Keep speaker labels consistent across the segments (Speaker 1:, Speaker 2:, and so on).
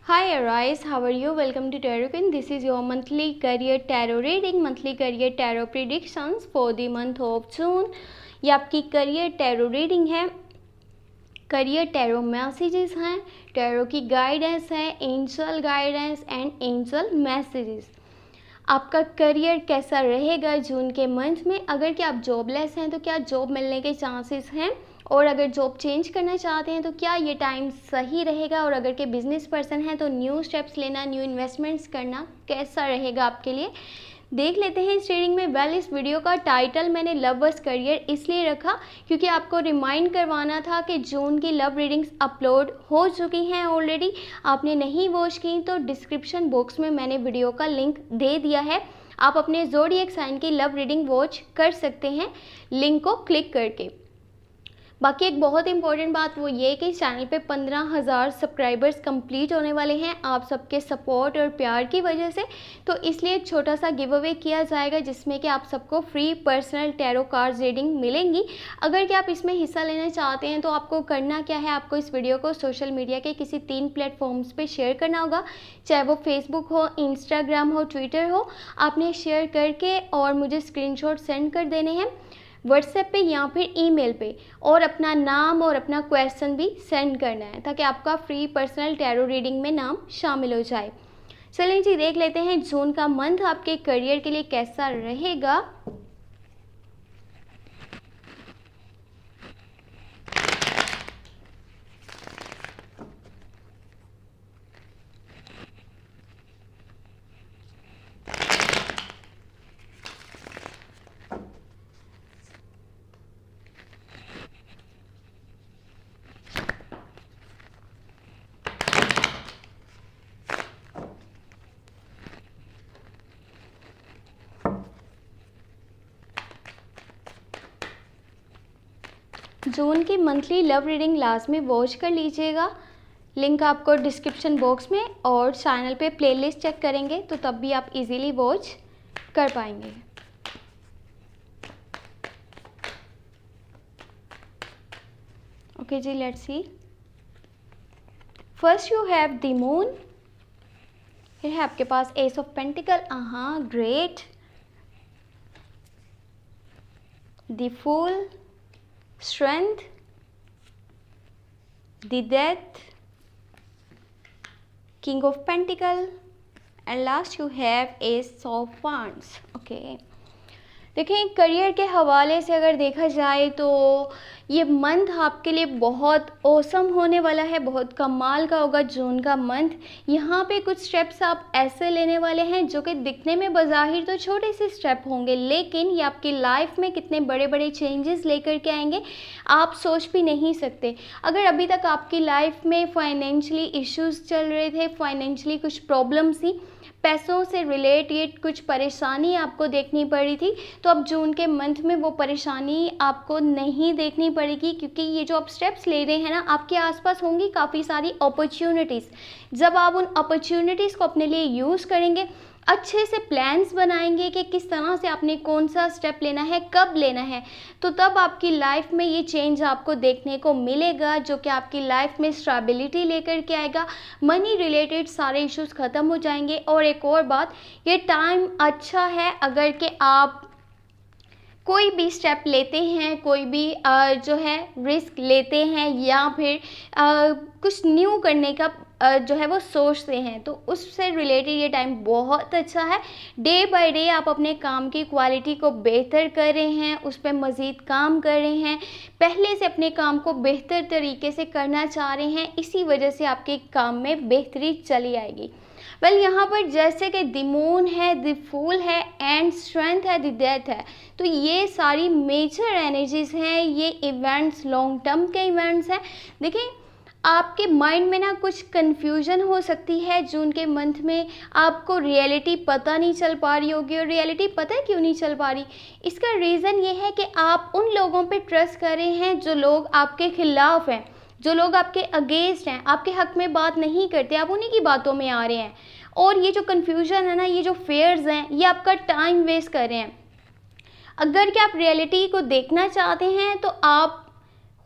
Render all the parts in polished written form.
Speaker 1: Hi Arise, how are you? Welcome to Tarot Queen. This is your monthly career tarot reading, monthly career tarot predictions for the month of June. ये आपकी career tarot reading है, career tarot messages हैं, tarot की guidance है, angel guidance and angel messages. आपका career कैसा रहेगा जून के मंथ में? अगर कि आप जॉबलेस हैं तो क्या जॉब मिलने के चांसेस हैं, और अगर जॉब चेंज करना चाहते हैं तो क्या ये टाइम सही रहेगा, और अगर के बिजनेस पर्सन हैं तो न्यू स्टेप्स लेना, न्यू इन्वेस्टमेंट्स करना कैसा रहेगा आपके लिए, देख लेते हैं इस रीडिंग में। इस वीडियो का टाइटल मैंने लवर्स करियर इसलिए रखा क्योंकि आपको रिमाइंड करवाना था कि जून की लव रीडिंग्स अपलोड हो चुकी हैं ऑलरेडी। आपने नहीं वॉच की तो डिस्क्रिप्शन बॉक्स में मैंने वीडियो का लिंक दे दिया है, आप अपने ज़ोडिएक साइन की लव रीडिंग वॉच कर सकते हैं लिंक को क्लिक करके। बाकी एक बहुत इंपॉर्टेंट बात वो ये कि चैनल पे 15,000 सब्सक्राइबर्स कंप्लीट होने वाले हैं आप सबके सपोर्ट और प्यार की वजह से। तो इसलिए एक छोटा सा गिव अवे किया जाएगा जिसमें कि आप सबको free personal tarot cards reading मिलेंगी। अगर कि आप इसमें हिस्सा लेना चाहते हैं तो आपको करना क्या है, आपको इस वीडियो को सोशल मीडिया के किसी 3 प्लेटफॉर्म्स पर शेयर करना होगा, चाहे वो फेसबुक हो, इंस्टाग्राम हो, ट्विटर हो। आपने शेयर करके और मुझे स्क्रीनशॉट सेंड कर देने हैं व्हाट्सएप पे या फिर ईमेल पे, और अपना नाम और अपना क्वेश्चन भी सेंड करना है ताकि आपका फ्री पर्सनल टैरो रीडिंग में नाम शामिल हो जाए। चलिए जी, देख लेते हैं जून का मंथ आपके करियर के लिए कैसा रहेगा। जून की मंथली लव रीडिंग लास्ट में वॉच कर लीजिएगा, लिंक आपको डिस्क्रिप्शन बॉक्स में, और चैनल पे प्लेलिस्ट चेक करेंगे तो तब भी आप इजीली वॉच कर पाएंगे। ओके जी, let's see. First you have the moon, फिर है आपके पास ace of pentacle, great, the fool, strength, the death, king of pentacle, and last you have ace of wands. Okay, देखिए करियर के हवाले से अगर देखा जाए तो ये मंथ आपके लिए बहुत औसम होने वाला है, बहुत कमाल का होगा जून का मंथ। यहाँ पे कुछ स्टेप्स आप ऐसे लेने वाले हैं जो कि दिखने में बज़ाहिर तो छोटे से स्टेप होंगे, लेकिन ये आपकी लाइफ में कितने बड़े बड़े चेंजेस लेकर के आएंगे आप सोच भी नहीं सकते। अगर अभी तक आपकी लाइफ में फाइनेंशियली इश्यूज़ चल रहे थे, फाइनेंशियली कुछ प्रॉब्लम्स थी, पैसों से रिलेटेड कुछ परेशानी आपको देखनी पड़ी थी, तो अब जून के मंथ में वो परेशानी आपको नहीं देखनी पड़ेगी, क्योंकि ये जो आप स्टेप्स ले रहे हैं ना, आपके आसपास होंगी काफ़ी सारी अपॉर्चुनिटीज़। जब आप उन अपॉर्चुनिटीज़ को अपने लिए यूज़ करेंगे, अच्छे से प्लान्स बनाएंगे कि किस तरह से आपने कौन सा स्टेप लेना है, कब लेना है, तो तब आपकी लाइफ में ये चेंज आपको देखने को मिलेगा जो कि आपकी लाइफ में स्टेबिलिटी लेकर के आएगा। मनी रिलेटेड सारे इश्यूज ख़त्म हो जाएंगे। और एक और बात, ये टाइम अच्छा है अगर कि आप कोई भी स्टेप लेते हैं, कोई भी जो है रिस्क लेते हैं, या फिर कुछ न्यू करने का जो है वो सोचते हैं, तो उससे रिलेटेड ये टाइम बहुत अच्छा है। डे बाय डे आप अपने काम की क्वालिटी को बेहतर कर रहे हैं, उस पर मज़ीद काम कर रहे हैं, पहले से अपने काम को बेहतर तरीके से करना चाह रहे हैं, इसी वजह से आपके काम में बेहतरी चली आएगी। यहाँ पर जैसे कि द मून है, द फूल है, एंड स्ट्रेंथ है, द डेथ है, तो ये सारी मेजर एनर्जीज हैं, ये इवेंट्स लॉन्ग टर्म के इवेंट्स हैं। देखिए आपके माइंड में ना कुछ कन्फ्यूजन हो सकती है जून के मंथ में, आपको रियलिटी पता नहीं चल पा रही होगी। और रियलिटी पता है क्यों नहीं चल पा रही? इसका रीज़न ये है कि आप उन लोगों पे ट्रस्ट कर रहे हैं जो लोग आपके खिलाफ हैं, जो लोग आपके अगेंस्ट हैं, आपके हक में बात नहीं करते, आप उन्हीं की बातों में आ रहे हैं। और ये जो कन्फ्यूजन है ना, ये जो फेयर्स हैं, ये आपका टाइम वेस्ट कर रहे हैं। अगर कि आप रियलिटी को देखना चाहते हैं तो आप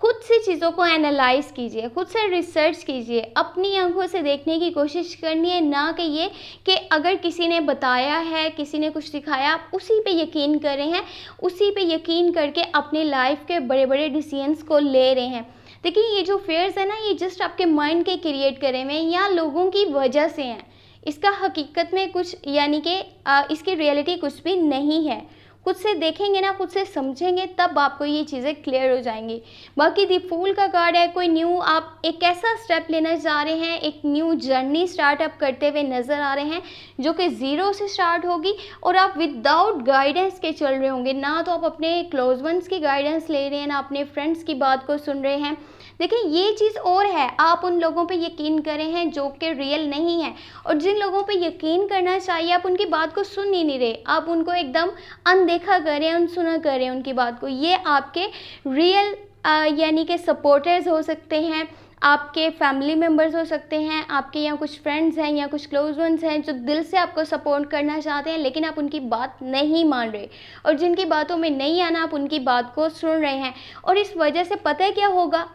Speaker 1: खुद से चीज़ों को एनालाइज कीजिए, खुद से रिसर्च कीजिए, अपनी आंखों से देखने की कोशिश करनी है, ना कि ये कि अगर किसी ने बताया है, किसी ने कुछ सिखाया, आप उसी पे यकीन कर रहे हैं, उसी पे यकीन करके अपने लाइफ के बड़े बड़े डिसीजंस को ले रहे हैं। देखिए ये जो फेयर्स है ना, ये जस्ट आपके माइंड के क्रिएट करे हुए हैं या लोगों की वजह से हैं। इसका हकीकत में कुछ यानी कि इसकी रियलिटी कुछ भी नहीं है। खुद से देखेंगे ना, खुद से समझेंगे, तब आपको ये चीज़ें क्लियर हो जाएंगी। बाकी दी फूल का कार्ड है, कोई न्यू आप एक ऐसा स्टेप लेना चाह रहे हैं, एक न्यू जर्नी स्टार्टअप करते हुए नज़र आ रहे हैं जो कि ज़ीरो से स्टार्ट होगी और आप विदाउट गाइडेंस के चल रहे होंगे। ना तो आप अपने क्लोज वंस की गाइडेंस ले रहे हैं, ना अपने फ्रेंड्स की बात को सुन रहे हैं। देखिए ये चीज़ और है, आप उन लोगों पे यकीन कर रहे हैं जो कि रियल नहीं है, और जिन लोगों पे यकीन करना चाहिए आप उनकी बात को सुन ही नहीं रहे, आप उनको एकदम अनदेखा कर रहे हैं, अनसुना कर रहे हैं उनकी बात को। ये आपके रियल यानी कि सपोर्टर्स हो सकते हैं, आपके फैमिली मेम्बर्स हो सकते हैं, आपके यहाँ कुछ फ्रेंड्स हैं या कुछ क्लोज वंस हैं जो दिल से आपको सपोर्ट करना चाहते हैं, लेकिन आप उनकी बात नहीं मान रहे, और जिनकी बातों में नहीं आना आप उनकी बात को सुन रहे हैं। और इस वजह से पता है क्या होगा,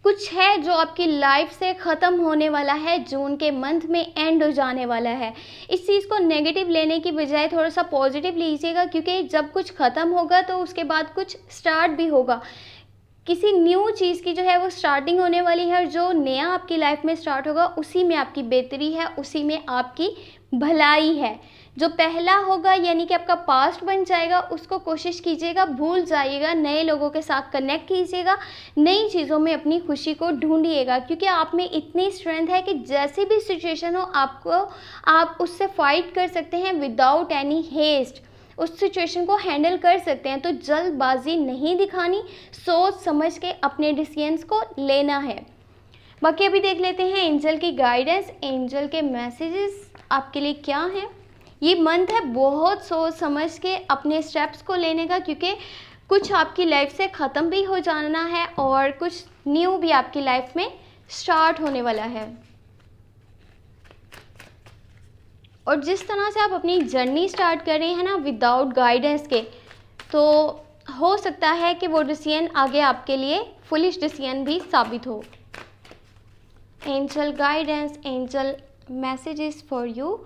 Speaker 1: कुछ है जो आपकी लाइफ से ख़त्म होने वाला है, जून के मंथ में एंड हो जाने वाला है। इस चीज़ को नेगेटिव लेने की बजाय थोड़ा सा पॉजिटिव लीजिएगा, क्योंकि जब कुछ ख़त्म होगा तो उसके बाद कुछ स्टार्ट भी होगा। किसी न्यू चीज़ की जो है वो स्टार्टिंग होने वाली है, और जो नया आपकी लाइफ में स्टार्ट होगा उसी में आपकी बेहतरी है, उसी में आपकी भलाई है। जो पहला होगा यानी कि आपका पास्ट बन जाएगा, उसको कोशिश कीजिएगा भूल जाइएगा, नए लोगों के साथ कनेक्ट कीजिएगा, नई चीज़ों में अपनी खुशी को ढूंढिएगा, क्योंकि आप में इतनी स्ट्रेंथ है कि जैसी भी सिचुएशन हो आप उससे फाइट कर सकते हैं विदाउट एनी हेस्ट, उस सिचुएशन को हैंडल कर सकते हैं। तो जल्दबाजी नहीं दिखानी, सोच समझ के अपने डिसीजंस को लेना है। बाकी अभी देख लेते हैं एंजल की गाइडेंस, एंजल के मैसेजेस आपके लिए क्या हैं। ये मंथ है बहुत सोच समझ के अपने स्टेप्स को लेने का, क्योंकि कुछ आपकी लाइफ से ख़त्म भी हो जाना है और कुछ न्यू भी आपकी लाइफ में स्टार्ट होने वाला है। और जिस तरह से आप अपनी जर्नी स्टार्ट कर रहे हैं ना विदाउट गाइडेंस के, तो हो सकता है कि वो डिसीजन आगे आपके लिए फुलिश डिसीजन भी साबित हो। Angel guidance, angel messages for you.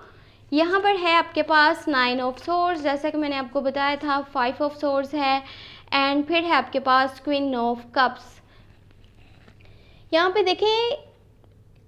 Speaker 1: यहाँ पर है आपके पास 9 ऑफ सोर्स, जैसा कि मैंने आपको बताया था 5 ऑफ सोर्स है, एंड फिर है आपके पास क्वीन ऑफ कप्स। यहाँ पे देखें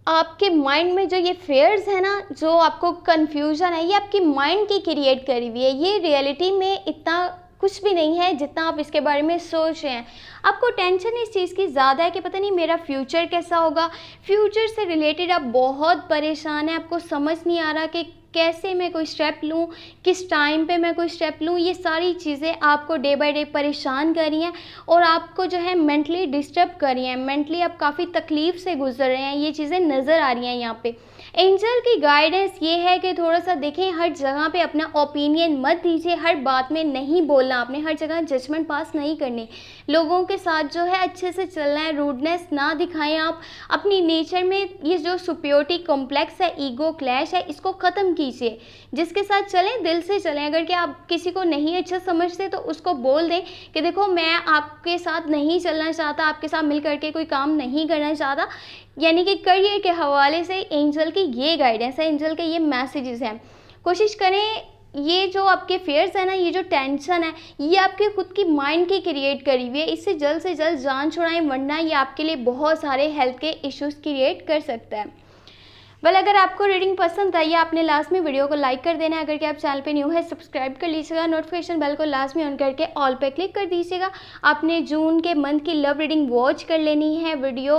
Speaker 1: आपके माइंड में जो ये फेयर्स है ना, जो आपको कन्फ्यूजन है, ये आपकी माइंड की क्रिएट करी हुई है। ये रियलिटी में इतना कुछ भी नहीं है जितना आप इसके बारे में सोच रहे हैं। आपको टेंशन इस चीज़ की ज़्यादा है कि पता नहीं मेरा फ्यूचर कैसा होगा, फ्यूचर से रिलेटेड आप बहुत परेशान हैं, आपको समझ नहीं आ रहा कि कैसे मैं कोई स्टेप लूँ, किस टाइम पे मैं कोई स्टेप लूँ। ये सारी चीज़ें आपको डे बाय डे परेशान कर रही हैं और आपको जो है मेंटली डिस्टर्ब कर रही हैं, मेंटली आप काफ़ी तकलीफ़ से गुजर रहे हैं, ये चीज़ें नज़र आ रही हैं यहाँ पे। एंजल की गाइडेंस ये है कि थोड़ा सा देखें, हर जगह पे अपना ओपिनियन मत दीजिए, हर बात में नहीं बोलना, आपने हर जगह जजमेंट पास नहीं करनी, लोगों के साथ जो है अच्छे से चलना है, रूडनेस ना दिखाएं। आप अपनी नेचर में ये जो सुपीरियरिटी कॉम्प्लेक्स है, ईगो क्लैश है, इसको ख़त्म कीजिए। जिसके साथ चलें दिल से चलें, अगर कि आप किसी को नहीं अच्छा समझते तो उसको बोल दें कि देखो मैं आपके साथ नहीं चलना चाहता, आपके साथ मिल करके कोई काम नहीं करना चाहता। यानी कि करियर के हवाले से एंजल की ये गाइडेंस है, एंजल के ये मैसेजेस हैं। कोशिश करें ये जो आपके फेयर्स है ना, ये जो टेंशन है, ये आपके खुद की माइंड की क्रिएट करी हुई है, इससे जल्द से जल्द जान छुड़ाएं, वरना ये आपके लिए बहुत सारे हेल्थ के इश्यूज क्रिएट कर सकता है। अगर आपको रीडिंग पसंद आई, आपने लास्ट में वीडियो को लाइक कर देना है। अगर कि आप चैनल पे न्यू है सब्सक्राइब कर लीजिएगा, नोटिफिकेशन बेल को लास्ट में ऑन करके ऑल पे क्लिक कर दीजिएगा। आपने जून के मंथ की लव रीडिंग वॉच कर लेनी है, वीडियो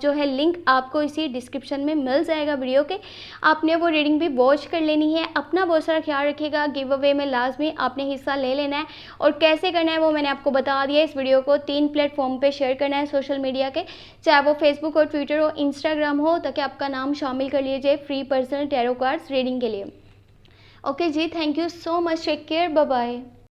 Speaker 1: जो है लिंक आपको इसी डिस्क्रिप्शन में मिल जाएगा वीडियो के, आपने वो रीडिंग भी वॉच कर लेनी है। अपना बहुत सारा ख्याल रखिएगा, गिव अवे में लास्ट में आपने हिस्सा ले लेना है, और कैसे करना है वो मैंने आपको बता दिया। इस वीडियो को 3 प्लेटफॉर्म पर शेयर करना है सोशल मीडिया के, चाहे वो फेसबुक और ट्विटर हो, इंस्टाग्राम हो, ताकि आपका नाम शामिल लीजिए free personal tarot cards reading के लिए। ओके जी, thank you so much, take care, bye bye.